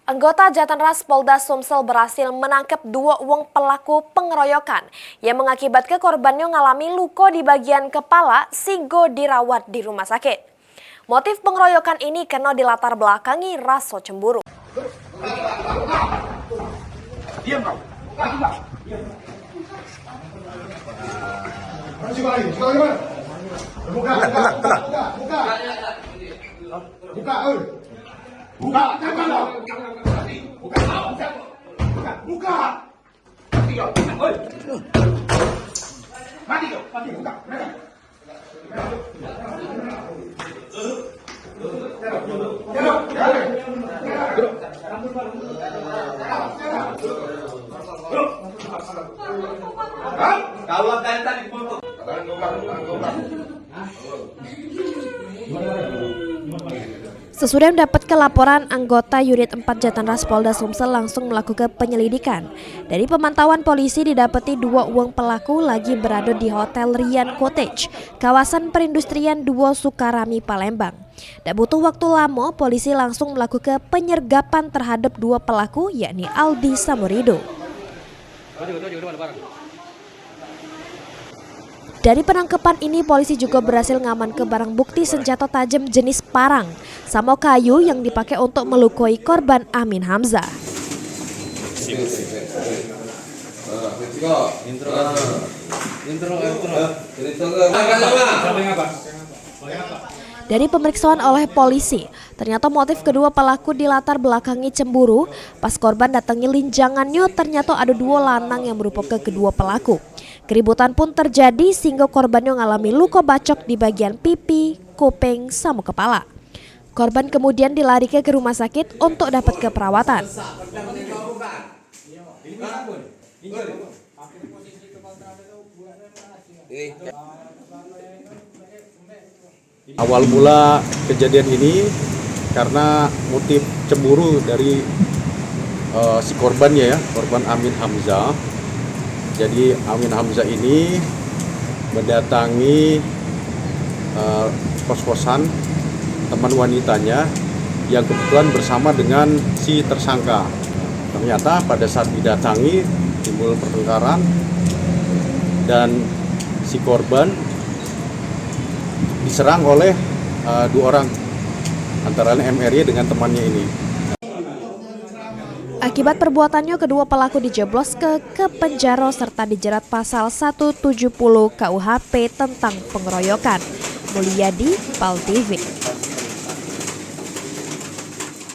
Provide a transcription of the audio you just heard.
Anggota Jatanras Polda Sumsel berhasil menangkap dua pelaku pengeroyokan yang mengakibatkan korbannya mengalami luka di bagian kepala sehingga dirawat di rumah sakit. Motif pengeroyokan ini karena dilatar belakangi rasa cemburu. Sesudah mendapatkan laporan, anggota Unit 4 Jatanras Polda Sumsel langsung melakukan penyelidikan. Dari pemantauan polisi didapati dua pelaku lagi berada di Hotel Rian Cottage, kawasan perindustrian 2 Sukarami, Palembang. Tak butuh waktu lama, polisi langsung melakukan penyergapan terhadap dua pelaku, yakni Aldi Samurido. Dari penangkapan ini, polisi juga berhasil mengamankan barang bukti senjata tajam jenis parang sama kayu yang dipakai untuk melukai korban Amin Hamzah. Dari pemeriksaan oleh polisi, ternyata motif kedua pelaku dilatar belakangi cemburu. Pas korban datangi linjangannya, ternyata ada dua lanang yang merupakan kedua pelaku. Keributan pun terjadi sehingga korbannya mengalami luka bacok di bagian pipi, kuping, sama kepala. Korban kemudian dilarikan ke rumah sakit untuk dapat keperawatan. Awal mula kejadian ini karena motif cemburu dari si korbannya ya, korban Amin Hamzah. Jadi Amin Hamzah ini mendatangi kos-kosan teman wanitanya yang kebetulan bersama dengan si tersangka. Ternyata pada saat didatangi timbul pertengkaran dan si korban diserang oleh dua orang, antara lain MRY dengan temannya ini. Akibat perbuatannya, kedua pelaku dijeblos ke penjara serta dijerat pasal 170 KUHP tentang pengeroyokan. Mulyadi, PAL TV.